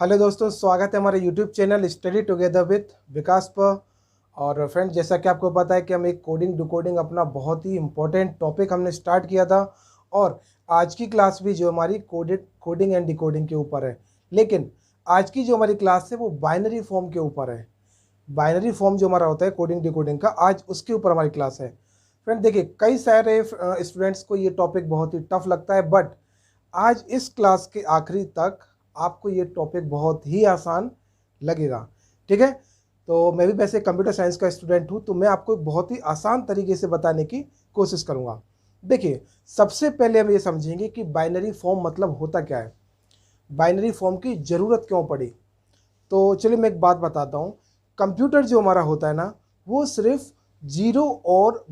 Hello दोस्तों, स्वागत है हमारे YouTube channel study together with Vikas पर। और फ्रेंड, जैसा कि आपको पता है कि हम एक कोडिंग डिकोडिंग अपना बहुत ही इम्पोर्टेंट टॉपिक हमने स्टार्ट किया था। और आज की क्लास भी जो हमारी कोडिंग एंड डिकोडिंग के ऊपर है। लेकिन आज की जो हमारी क्लास है वो बाइनरी फॉर्म के ऊपर है। बाइनरी फॉर्म जो हमारा होता है कोडिंग डिकोडिंग का, आज उसके ऊपर हमारी क्लास है। फ्रेंड देखिए, कई सारे स्टूडेंट्स को ये टॉपिक बहुत ही टफ लगता है, बट आज इस क्लास के आखिरी तक आपको ये टॉपिक बहुत ही आसान लगेगा। ठीक है, तो मैं भी वैसे कंप्यूटर साइंस का स्टूडेंट हूँ, तो मैं आपको बहुत ही आसान तरीके से बताने की कोशिश करूँगा। देखिए, सबसे पहले हम ये समझेंगे कि बाइनरी फॉर्म मतलब होता क्या है, बाइनरी फॉर्म की ज़रूरत क्यों पड़ी। तो चलिए मैं एक बात बताता हूँ। कंप्यूटर जो हमारा होता है ना, वो सिर्फ जीरो और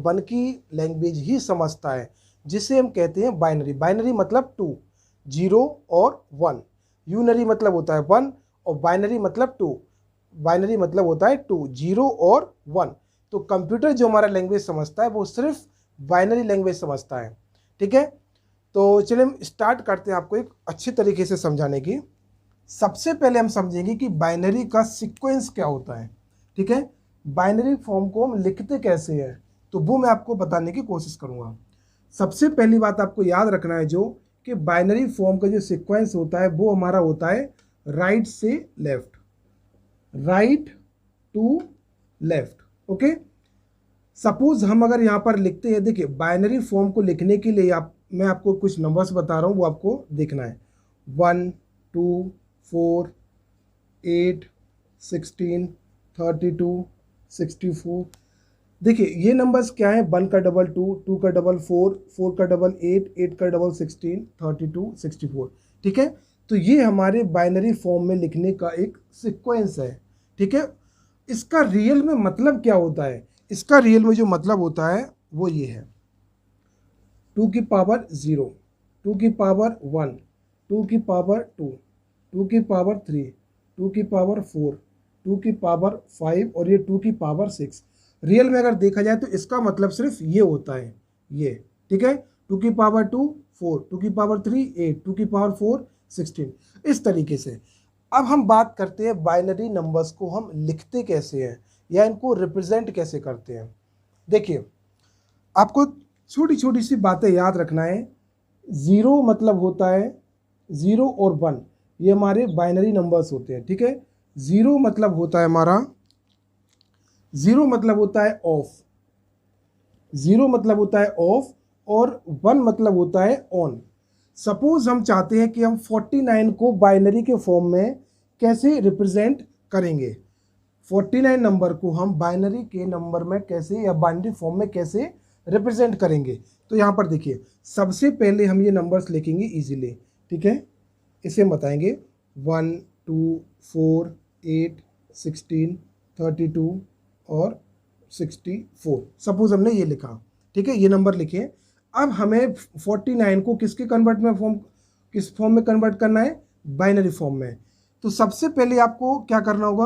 वन की लैंग्वेज ही समझता है, जिसे हम कहते हैं बाइनरी। बाइनरी मतलब टू, जीरो और वन। यूनरी मतलब होता है वन, और बाइनरी मतलब टू। बाइनरी मतलब होता है टू, जीरो और वन। तो कंप्यूटर जो हमारा लैंग्वेज समझता है वो सिर्फ बाइनरी लैंग्वेज समझता है। ठीक है, तो चलिए हम स्टार्ट करते हैं आपको एक अच्छी तरीके से समझाने की। सबसे पहले हम समझेंगे कि बाइनरी का सीक्वेंस क्या होता है। ठीक है, बाइनरी फॉर्म को हम लिखते कैसे हैं, तो वो मैं आपको बताने की कोशिश करूंगा। सबसे पहली बात आपको याद रखना है जो कि बाइनरी फॉर्म का जो सीक्वेंस होता है वो हमारा होता है राइट से left, right to left. Okay, suppose हम अगर यहाँ पर लिखते हैं, देखिए बाइनरी फॉर्म को लिखने के लिए मैं आपको कुछ नंबर्स बता रहा हूँ, वो आपको देखना है। 1 2 4 8 16 32 64। देखिए ये नंबर्स क्या है, 1 का डबल 2, 2 का डबल 4, 4 का डबल 8, 8 का डबल 16, 32 64। ठीक है, तो ये हमारे बाइनरी फॉर्म में लिखने का एक सीक्वेंस है। ठीक है, इसका रियल में मतलब क्या होता है, इसका रियल में जो मतलब होता है वो ये है। 2 की पावर 0, 2 की पावर 1, 2 की पावर 2, 2 की पावर 3, 2 की पावर 4, 2 की पावर 5 और ये 2 की पावर 6। रियल में अगर देखा जाए तो इसका मतलब सिर्फ ये होता है, ये। ठीक है, 2 की पावर 2 4, 2 की पावर 3 8, 2 की पावर 4 16, इस तरीके से। अब हम बात करते हैं बाइनरी नंबर्स को हम लिखते कैसे हैं या इनको रिप्रेजेंट कैसे करते हैं। देखिए, आपको छोटी छोटी सी बातें याद रखना है। ज़ीरो मतलब होता है, ज़ीरो और वन ये हमारे बाइनरी नंबर्स होते हैं। ठीक है, ज़ीरो मतलब होता है हमारा, ज़ीरो मतलब होता है ऑफ, ज़ीरो मतलब होता है ऑफ, और वन मतलब होता है ऑन। सपोज हम चाहते हैं कि हम 49 को बाइनरी के फॉर्म में कैसे रिप्रेजेंट करेंगे, 49 नंबर को हम बाइनरी के नंबर में कैसे या बाइनरी फॉर्म में कैसे रिप्रेजेंट करेंगे। तो यहाँ पर देखिए, सबसे पहले हम ये नंबर्स लिखेंगे इजीली। ठीक है, इसे हम बताएंगे 1 2 4 8 16 32 और 64। सपोज हमने ये लिखा। ठीक है, ये नंबर लिखे। अब हमें 49 को किसके कन्वर्ट में किस फॉर्म में कन्वर्ट करना है, बाइनरी फॉर्म में। तो सबसे पहले आपको क्या करना होगा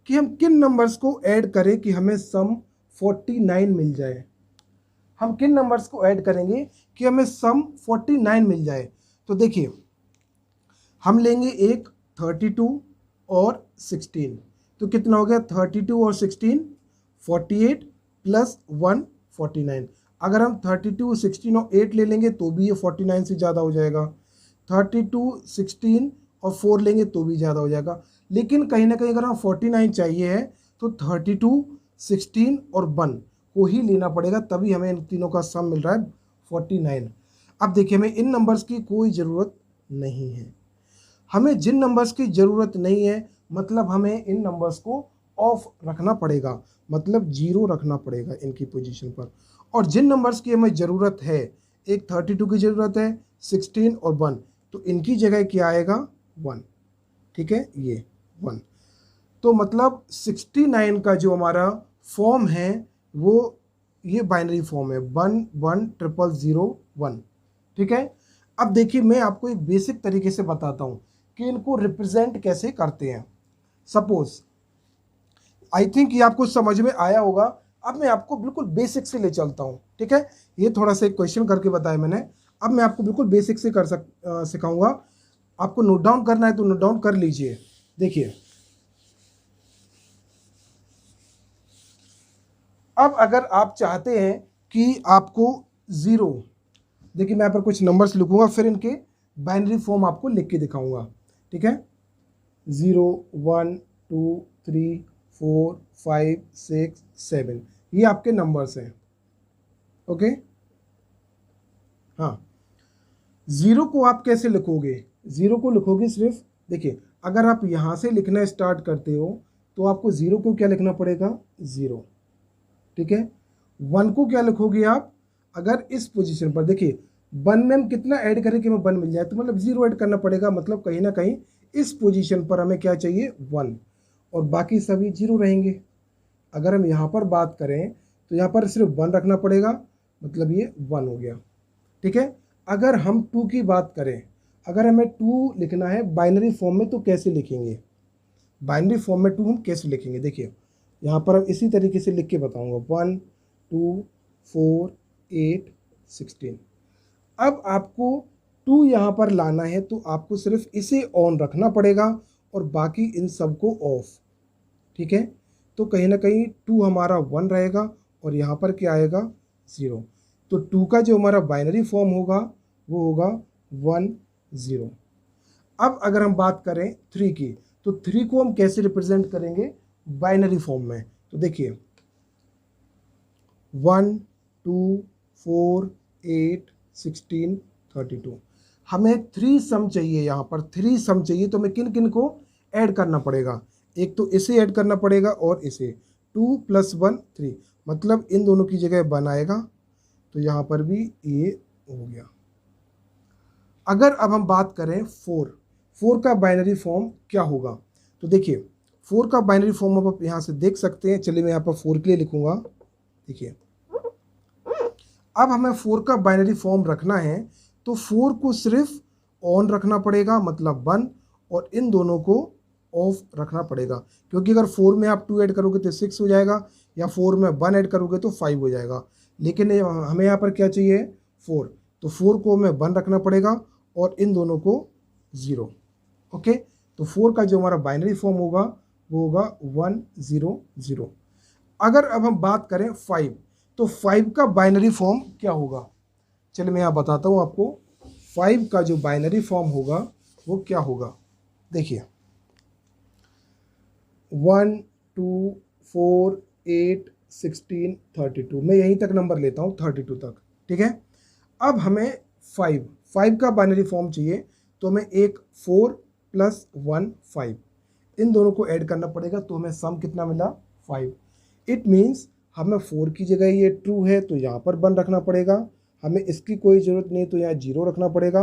कि हम किन नंबर्स को ऐड करें कि हमें सम 49 मिल जाए। हम किन नंबर्स को ऐड करेंगे कि हमें सम 49 मिल जाए। तो देखिए, हम लेंगे एक 32 और 16, तो कितना हो गया 32 और 16 48 प्लस 1 49। अगर हम 32 16 और 8 ले लेंगे तो भी ये 49 से ज़्यादा हो जाएगा, 32 16 और 4 लेंगे तो भी ज़्यादा हो जाएगा। लेकिन कहीं ना कहीं अगर हम 49 चाहिए है तो 32 16 और 1 को ही लेना पड़ेगा, तभी हमें इन तीनों का सम मिल रहा है 49। अब देखिए, हमें इन नंबर्स की कोई ज़रूरत नहीं है। हमें जिन नंबर्स की ज़रूरत नहीं है मतलब हमें इन नंबर्स को ऑफ रखना पड़ेगा, मतलब जीरो रखना पड़ेगा इनकी पोजीशन पर। और जिन नंबर्स की हमें ज़रूरत है, एक 32 की ज़रूरत है, 16 और 1, तो इनकी जगह क्या आएगा 1। ठीक है, ये 1। तो मतलब 69 का जो हमारा फॉर्म है वो ये बाइनरी फॉर्म है, 1 1 0 0 1। ठीक है, अब देखिए मैं आपको एक बेसिक तरीके से बताता हूँ कि इनको रिप्रेजेंट कैसे करते हैं। सपोज, आई थिंक ये आपको समझ में आया होगा। अब मैं आपको बिल्कुल बेसिक से ले चलता हूँ। ठीक है, ये थोड़ा सा एक क्वेश्चन करके बताया मैंने, अब मैं आपको बिल्कुल बेसिक से सिखाऊंगा। आपको नोट डाउन करना है तो नोट डाउन कर लीजिए। देखिए अब अगर आप चाहते हैं कि आपको ज़ीरो, देखिए मैं यहाँ पर कुछ नंबर्स लिखूंगा, फिर इनके बाइनरी फॉर्म आपको लिख के दिखाऊंगा, ठीक है। 0 1 2 3 4 5 6 7 ये आपके नंबर्स हैं, ओके। हाँ, ज़ीरो को आप कैसे लिखोगे? ज़ीरो को लिखोगे सिर्फ, देखिए अगर आप यहाँ से लिखना स्टार्ट करते हो तो आपको ज़ीरो को क्या लिखना पड़ेगा? ज़ीरो, ठीक है। वन को क्या लिखोगे आप? अगर इस पोजीशन पर देखिए वन में हम कितना ऐड करें कि हमें वन मिल जाए, तो मतलब ज़ीरो ऐड करना पड़ेगा, मतलब कहीं ना कहीं इस पोजीशन पर हमें क्या चाहिए? वन, और बाकी सभी जीरो रहेंगे। अगर हम यहाँ पर बात करें तो यहाँ पर सिर्फ वन रखना पड़ेगा, मतलब ये वन हो गया, ठीक है। अगर हम टू की बात करें, अगर हमें टू लिखना है बाइनरी फॉर्म में तो कैसे लिखेंगे? बाइनरी फॉर्म में टू हम कैसे लिखेंगे? देखिए यहाँ पर हम इसी तरीके से लिख के बताऊंगा, 1 2 4 8 16। अब आपको टू यहाँ पर लाना है तो आपको सिर्फ इसे ऑन रखना पड़ेगा और बाकी इन सबको ऑफ, ठीक है। तो कहीं ना कहीं टू हमारा वन रहेगा और यहाँ पर क्या आएगा? ज़ीरो। तो टू का जो हमारा बाइनरी फॉर्म होगा वो होगा 1 0। अब अगर हम बात करें थ्री की, तो थ्री को हम कैसे रिप्रेजेंट करेंगे बाइनरी फॉर्म में? तो देखिए 1 2 4 8 16 32, हमें थ्री सम चाहिए। यहाँ पर थ्री सम चाहिए तो हमें किन किन को ऐड करना पड़ेगा? एक तो इसे ऐड करना पड़ेगा और इसे, 2 + 1 3, मतलब इन दोनों की जगह 1 आएगा, तो यहाँ पर भी ये हो गया। अगर अब हम बात करें फोर का बाइनरी फॉर्म क्या होगा? तो देखिए फोर का बाइनरी फॉर्म आप यहाँ से देख सकते हैं। चलिए मैं यहाँ पर फोर के लिए लिखूंगा। देखिए अब हमें फोर का बाइनरी फॉर्म रखना है तो फोर को सिर्फ ऑन रखना पड़ेगा, मतलब 1, और इन दोनों को ऑफ रखना पड़ेगा, क्योंकि अगर 4 में आप 2 ऐड करोगे तो 6 हो जाएगा, या 4 में 1 ऐड करोगे तो 5 हो जाएगा। लेकिन हमें यहाँ पर क्या चाहिए? 4, तो 4 को हमें 1 रखना पड़ेगा और इन दोनों को 0, ओके। तो 4 का जो हमारा बाइनरी फॉर्म होगा वो होगा 1 0 0। अगर अब हम बात करें 5, तो 5 का बाइनरी फॉर्म क्या होगा? चलिए मैं यहाँ बताता हूँ आपको। 5 का जो बाइनरी फॉर्म होगा वो क्या होगा? देखिए 1 2 4 8 16 32, मैं यहीं तक नंबर लेता हूँ 32 तक, ठीक है। अब हमें 5 का बाइनरी फॉर्म चाहिए, तो हमें एक 4 + 1 5, इन दोनों को ऐड करना पड़ेगा, तो हमें सम कितना मिला? 5। इट मीन्स हमें 4 की जगह ये ट्रू है तो यहाँ पर 1 रखना पड़ेगा, हमें इसकी कोई ज़रूरत नहीं तो यहाँ 0 रखना पड़ेगा,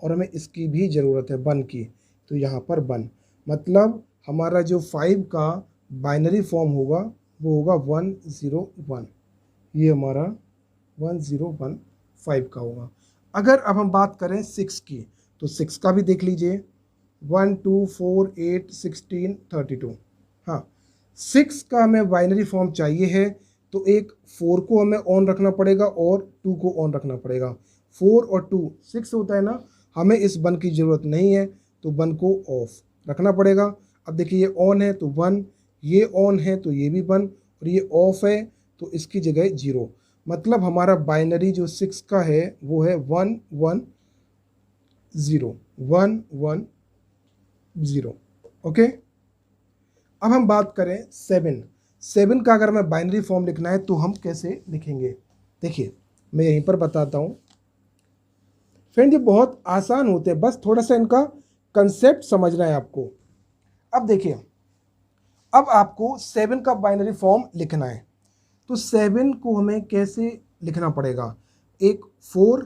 और हमें इसकी भी ज़रूरत है 1 की, तो यहाँ पर 1। मतलब हमारा जो 5 का बाइनरी फॉर्म होगा वो होगा 1 0 1, ये हमारा 1 0 1 5 का होगा। अगर अब हम बात करें 6 की, तो 6 का भी देख लीजिए, 1 2 4 8 16 32। हाँ, 6 का हमें बाइनरी फॉर्म चाहिए है तो एक 4 को हमें ऑन रखना पड़ेगा और 2 को ऑन रखना पड़ेगा। 4 और 2 6 होता है ना, हमें इस 1 की ज़रूरत नहीं है तो 1 को ऑफ रखना पड़ेगा। अब देखिए ये ऑन है तो 1, ये ऑन है तो ये भी 1, और ये ऑफ है तो इसकी जगह 0। मतलब हमारा बाइनरी जो 6 का है वो है 1 1 0 1 1 0, ओके। अब हम बात करें 7 का अगर हमें बाइनरी फॉर्म लिखना है तो हम कैसे लिखेंगे? देखिए मैं यहीं पर बताता हूँ फ्रेंड, ये बहुत आसान होते हैं, बस थोड़ा सा इनका कंसेप्ट समझना है आपको। अब देखिए, अब आपको 7 का बाइनरी फॉर्म लिखना है तो 7 को हमें कैसे लिखना पड़ेगा? एक 4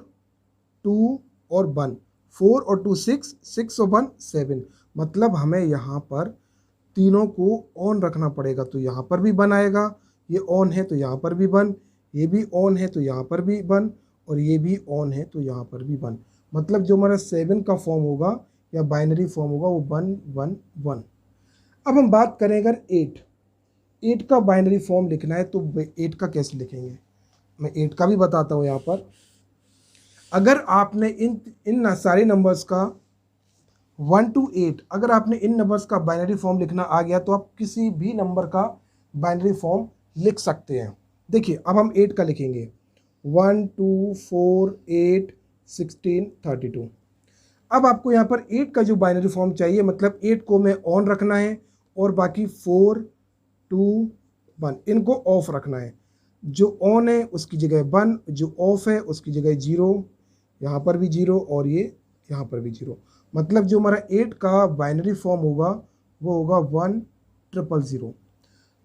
2 और 1, 4 और 2 6, 6 और 1 7, मतलब हमें यहाँ पर तीनों को ऑन रखना पड़ेगा, तो यहाँ पर भी 1 आएगा, ये ऑन है तो यहाँ पर भी 1, ये भी ऑन है तो यहाँ पर भी 1, और ये भी ऑन है तो यहाँ पर भी 1। मतलब जो हमारा 7 का फॉर्म होगा या बाइनरी फॉर्म होगा वो 1 1 1। अब हम बात करें अगर 8 का बाइनरी फॉर्म लिखना है तो 8 का कैसे लिखेंगे? मैं 8 का भी बताता हूँ यहाँ पर। अगर आपने इन सारे नंबर्स का 1 to 8 अगर आपने इन नंबर्स का बाइनरी फॉर्म लिखना आ गया तो आप किसी भी नंबर का बाइनरी फॉर्म लिख सकते हैं। देखिए अब हम 8 का लिखेंगे 1 2 4 8 16 32। अब आपको यहाँ पर 8 का जो बाइनरी फॉर्म चाहिए, मतलब 8 को में ऑन रखना है और बाकी 4 2 1 इनको ऑफ रखना है। जो ऑन है उसकी जगह 1, जो ऑफ है उसकी जगह 0, यहाँ पर भी 0 और ये यहाँ पर भी 0। मतलब जो हमारा 8 का बाइनरी फॉर्म होगा वो होगा 1 0 0।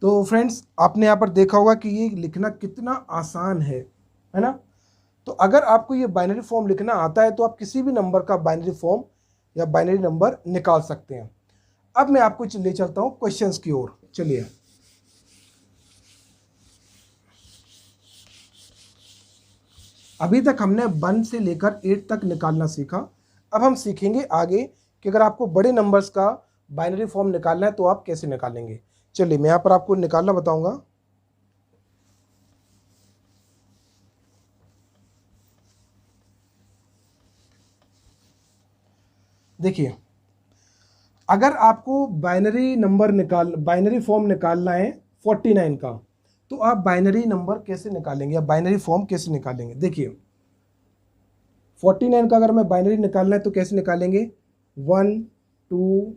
तो फ्रेंड्स आपने यहाँ पर देखा होगा कि ये लिखना कितना आसान है ना। तो अगर आपको ये बाइनरी फॉर्म लिखना आता है तो आप किसी भी नंबर का बाइनरी फॉर्म या बाइनरी नंबर निकाल सकते हैं। अब मैं आपको ले चलता हूँ क्वेश्चंस की ओर। चलिए अभी तक हमने 1 से लेकर 8 तक निकालना सीखा। अब हम सीखेंगे आगे कि अगर आपको बड़े नंबर्स का बाइनरी फॉर्म निकालना है तो आप कैसे निकालेंगे। चलिए मैं यहाँ पर आपको निकालना बताऊंगा। देखिए अगर आपको बाइनरी फॉर्म निकालना है 49 का, तो आप बाइनरी नंबर कैसे निकालेंगे या बाइनरी फॉर्म कैसे निकालेंगे। देखिए 49 का अगर मैं बाइनरी निकालना है तो कैसे निकालेंगे, 1 2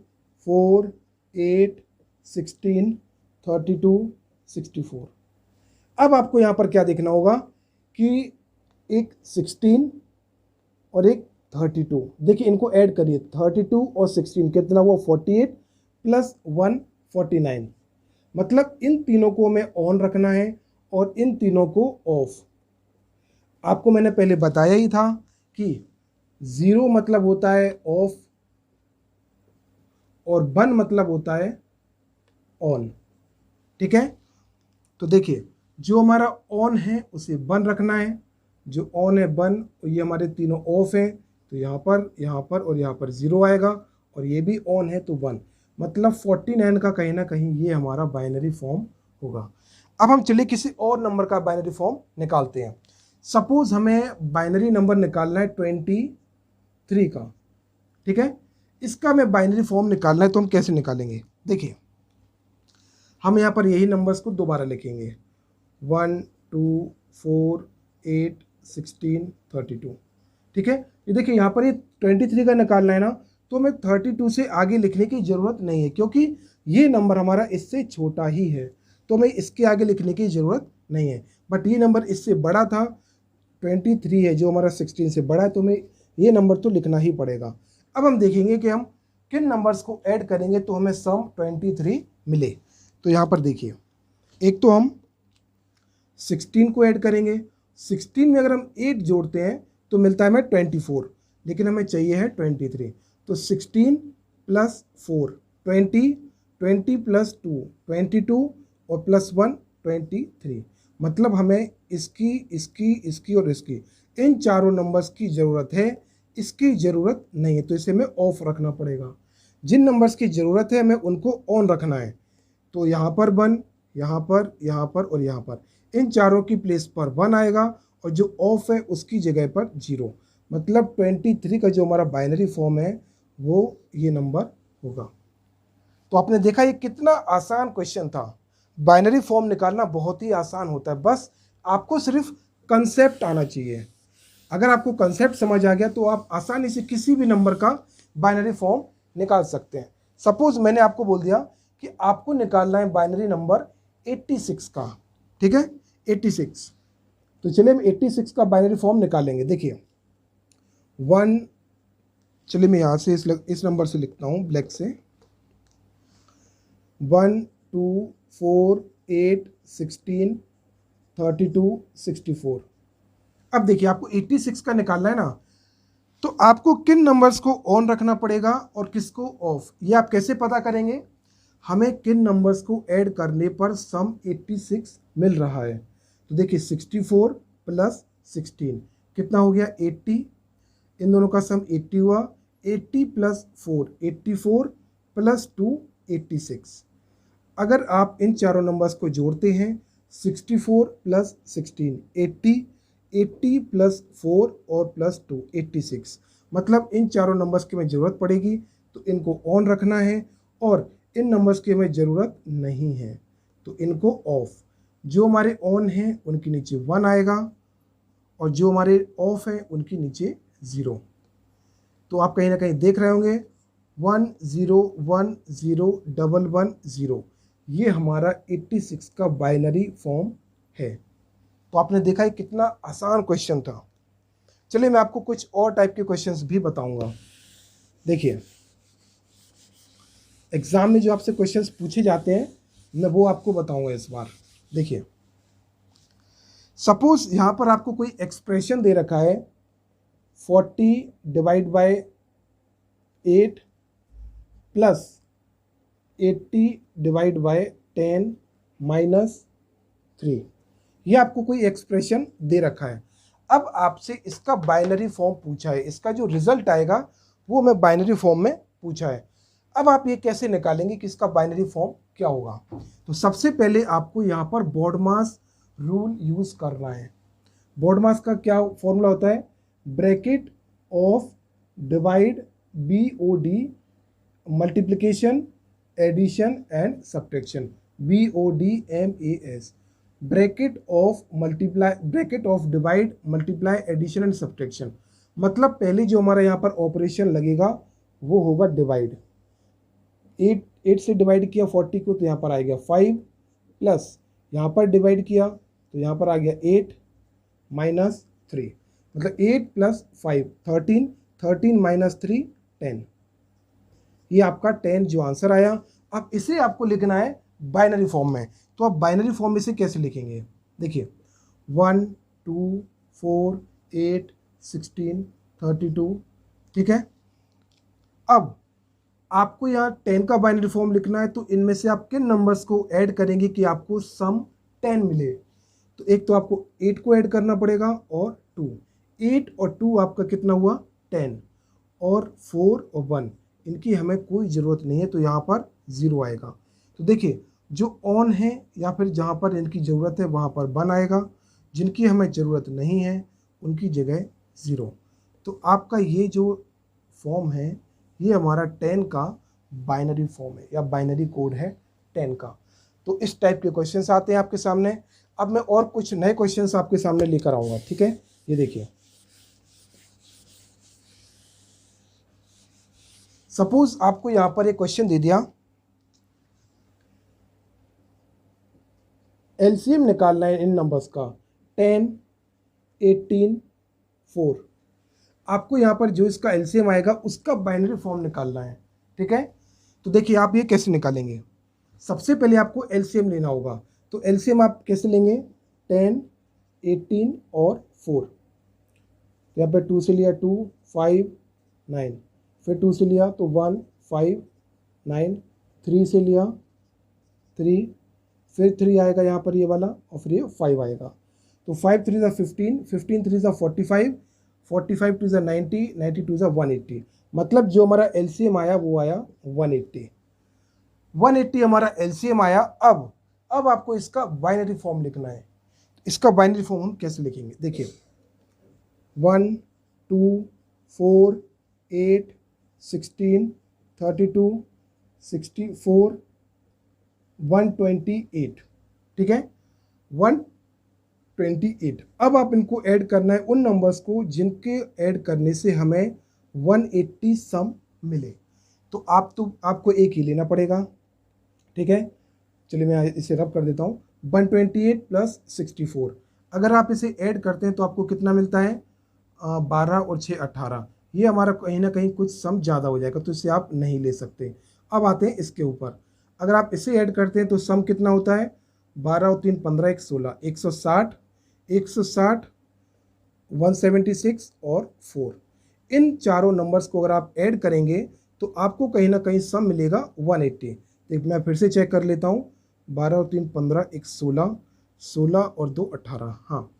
4 8 16 32 64। अब आपको यहाँ पर क्या देखना होगा कि एक 16 और एक 32। देखिए इनको ऐड करिए, 32 और 16 कितना हुआ 48 प्लस 1 49। मतलब इन तीनों को हमें ऑन रखना है और इन तीनों को ऑफ। आपको मैंने पहले बताया ही था कि 0 मतलब होता है ऑफ और 1 मतलब होता है ऑन। ठीक है, तो देखिए जो हमारा ऑन है उसे 1 रखना है, जो ऑन है 1, ये हमारे तीनों ऑफ हैं तो यहाँ पर और यहाँ पर 0 आएगा, और ये भी ऑन है तो 1। मतलब 49 का कहीं ना कहीं ये हमारा बाइनरी फॉर्म होगा। अब हम चलिए किसी और नंबर का बाइनरी फॉर्म निकालते हैं। सपोज हमें बाइनरी नंबर निकालना है 23 का। ठीक है, इसका मैं बाइनरी फॉर्म निकालना है तो हम कैसे निकालेंगे। देखिए हम यहाँ पर यही नंबर्स को दोबारा लिखेंगे 1 2 4 8 16 32। ठीक है, ये देखिए यहाँ पर ये 23 का निकालना है ना, तो हमें 32 से आगे लिखने की ज़रूरत नहीं है क्योंकि ये नंबर हमारा इससे छोटा ही है, तो हमें इसके आगे लिखने की ज़रूरत नहीं है। बट ये नंबर इससे बड़ा था, 23 है जो हमारा 16 से बड़ा है, तो हमें ये नंबर तो लिखना ही पड़ेगा। अब हम देखेंगे कि हम किन नंबर्स को ऐड करेंगे तो हमें सम 23 मिले। तो यहाँ पर देखिए एक तो हम 16 को ऐड करेंगे, 16 में अगर हम 8 जोड़ते हैं तो मिलता है हमें 24, लेकिन हमें चाहिए है 23। तो 16 प्लस 4 20, 20 प्लस 2 22 और प्लस 1 23। मतलब हमें इसकी और इसकी इन चारों नंबर्स की ज़रूरत है, इसकी ज़रूरत नहीं है, तो इसे हमें ऑफ रखना पड़ेगा। जिन नंबर्स की ज़रूरत है हमें उनको ऑन रखना है। तो यहाँ पर 1, यहाँ पर और यहाँ पर, इन चारों की प्लेस पर 1 आएगा और जो ऑफ है उसकी जगह पर 0। मतलब 23 का जो हमारा बाइनरी फॉर्म है वो ये नंबर होगा। तो आपने देखा ये कितना आसान क्वेश्चन था। बाइनरी फॉर्म निकालना बहुत ही आसान होता है, बस आपको सिर्फ कंसेप्ट आना चाहिए। अगर आपको कंसेप्ट समझ आ गया तो आप आसानी से किसी भी नंबर का बाइनरी फॉर्म निकाल सकते हैं। सपोज मैंने आपको बोल दिया कि आपको निकालना है बाइनरी नंबर 86 का। ठीक है, 86। तो चलिए हम 86 का बाइनरी फॉर्म निकालेंगे। देखिए 1, चलिए मैं यहाँ से इस नंबर से लिखता हूँ ब्लैक से, 1 2 4 8 16 32 64। अब देखिए आपको 86 का निकालना है ना, तो आपको किन नंबर्स को ऑन रखना पड़ेगा और किसको ऑफ, ये आप कैसे पता करेंगे। हमें किन नंबर्स को ऐड करने पर सम 86 मिल रहा है। तो देखिए 64 प्लस 16 कितना हो गया 80, इन दोनों का सम 80 हुआ। 80 प्लस 4 84 प्लस 2 86। अगर आप इन चारों नंबर्स को जोड़ते हैं 64 प्लस 16 80, 80 प्लस 4 और प्लस 2 86। मतलब इन चारों नंबर्स की हमें ज़रूरत पड़ेगी तो इनको ऑन रखना है, और इन नंबर्स की हमें ज़रूरत नहीं है तो इनको ऑफ। जो हमारे ऑन हैं उनके नीचे 1 आएगा, और जो हमारे ऑफ हैं उनके नीचे 0। तो आप कहीं ना कहीं देख रहे होंगे 1 0 1 0 1 1 0, ये हमारा 86 का बाइनरी फॉर्म है। तो आपने देखा है कितना आसान क्वेश्चन था। चलिए मैं आपको कुछ और टाइप के क्वेश्चंस भी बताऊंगा। देखिए एग्जाम में जो आपसे क्वेश्चंस पूछे जाते हैं मैं वो आपको बताऊंगा इस बार। देखिए सपोज यहाँ पर आपको कोई एक्सप्रेशन दे रखा है 40 divide by 8 plus 80 divide by 10 minus 3। ये आपको कोई एक्सप्रेशन दे रखा है। अब आपसे इसका बाइनरी फॉर्म पूछा है, इसका जो रिजल्ट आएगा वो हमें बाइनरी फॉर्म में पूछा है। अब आप ये कैसे निकालेंगे कि इसका बाइनरी फॉर्म क्या होगा? तो सबसे पहले आपको यहाँ पर BODMAS रूल यूज़ करना है। BODMAS का क्या फॉर्मूला होता है? Bracket of divide BOD multiplication addition and subtraction, BODMAS, bracket of divide multiply addition and subtraction. मतलब पहले जो हमारा यहाँ पर ऑपरेशन लगेगा वो होगा डिवाइड। 8 से डिवाइड किया 40 को तो यहाँ पर आ गया 5, प्लस यहाँ पर डिवाइड किया तो यहाँ पर आ गया 8 माइनस 3, मतलब 8 प्लस 5 13, 13 माइनस 3 10। ये आपका 10 जो आंसर आया। अब इसे आपको लिखना है बाइनरी फॉर्म में। तो आप बाइनरी फॉर्म में से कैसे लिखेंगे? देखिए 1 2 4 8 16 32, ठीक है। अब आपको यहाँ 10 का बाइनरी फॉर्म लिखना है, तो इनमें से आप किन नंबर्स को ऐड करेंगे कि आपको सम 10 मिले? तो एक तो आपको 8 को ऐड करना पड़ेगा और 2। 8 और 2 आपका कितना हुआ? 10, और 4 और 1 इनकी हमें कोई ज़रूरत नहीं है तो यहाँ पर 0 आएगा। तो देखिए जो ऑन है या फिर जहाँ पर इनकी ज़रूरत है वहाँ पर 1 आएगा, जिनकी हमें ज़रूरत नहीं है उनकी जगह 0। तो आपका ये जो फॉर्म है ये हमारा 10 का बाइनरी फॉर्म है या बाइनरी कोड है 10 का। तो इस टाइप के क्वेश्चंस आते हैं आपके सामने। अब मैं और कुछ नए क्वेश्चंस आपके सामने लेकर आऊँगा, ठीक है। ये देखिए सपोज आपको यहाँ पर एक क्वेश्चन दे दिया, एलसीएम निकालना है इन नंबर्स का 10 18 4। आपको यहाँ पर जो इसका एलसीएम आएगा उसका बाइनरी फॉर्म निकालना है, ठीक है। तो देखिए आप ये कैसे निकालेंगे? सबसे पहले आपको एलसीएम लेना होगा। तो एलसीएम आप कैसे लेंगे? 10 18 और 4। यहाँ पे 2 से लिया 2 5 9, फिर 2 से लिया तो 1 5 9, 3 से लिया 3, फिर 3 आएगा यहाँ पर ये वाला, और फिर ये 5 आएगा। तो 5 3 15, 15 3 45, 45 2 90, 90 2 180। मतलब जो हमारा एलसीएम आया वो आया 180। 180 हमारा एलसीएम आया। अब आपको इसका बाइनरी फॉर्म लिखना है। इसका बाइनरी फॉर्म हम कैसे लिखेंगे? देखिए 1 2 4 8 16 32 64 128, ठीक है 128। अब आप इनको ऐड करना है उन नंबर्स को जिनके ऐड करने से हमें 180 सम मिले। तो आपको एक ही लेना पड़ेगा, ठीक है। चलिए मैं इसे रब कर देता हूँ। 128 प्लस 64, अगर आप इसे ऐड करते हैं तो आपको कितना मिलता है? 12 और 6 18। ये हमारा कहीं ना कहीं कुछ सम ज़्यादा हो जाएगा तो इसे आप नहीं ले सकते। अब आते हैं इसके ऊपर। अगर आप इसे ऐड करते हैं तो सम कितना होता है? 12 और 3 15 1 16, 160 160 176 और 4। इन चारों नंबर्स को अगर आप ऐड करेंगे तो आपको कहीं ना कहीं सम मिलेगा 180। तो मैं फिर से चेक कर लेता हूँ। 12 और 3 15 1 16, 16 और 2 18। हाँ,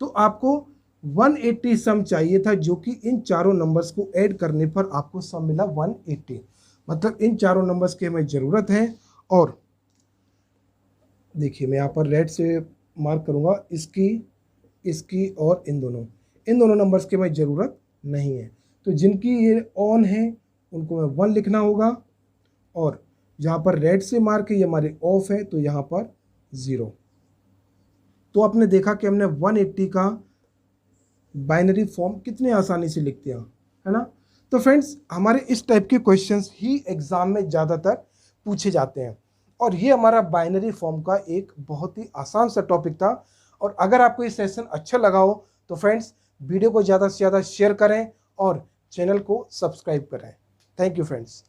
तो आपको 180 सम चाहिए था, जो कि इन चारों नंबर्स को ऐड करने पर आपको सम मिला 180। मतलब इन चारों नंबर्स की हमें ज़रूरत है। और देखिए मैं यहाँ पर रेड से मार्क करूँगा, इसकी और इन दोनों नंबर्स की हमें ज़रूरत नहीं है। तो जिनकी ये ऑन है उनको मैं 1 लिखना होगा, और जहाँ पर रेड से मार्क है ये हमारे ऑफ है, तो यहाँ पर 0। तो आपने देखा कि हमने 180 का बाइनरी फॉर्म कितने आसानी से लिख दिया, है ना। तो फ्रेंड्स, हमारे इस टाइप के क्वेश्चंस ही एग्ज़ाम में ज़्यादातर पूछे जाते हैं, और ये हमारा बाइनरी फॉर्म का एक बहुत ही आसान सा टॉपिक था। और अगर आपको ये सेशन अच्छा लगा हो तो फ्रेंड्स, वीडियो को ज़्यादा से ज़्यादा शेयर करें और चैनल को सब्सक्राइब करें। Thank you friends.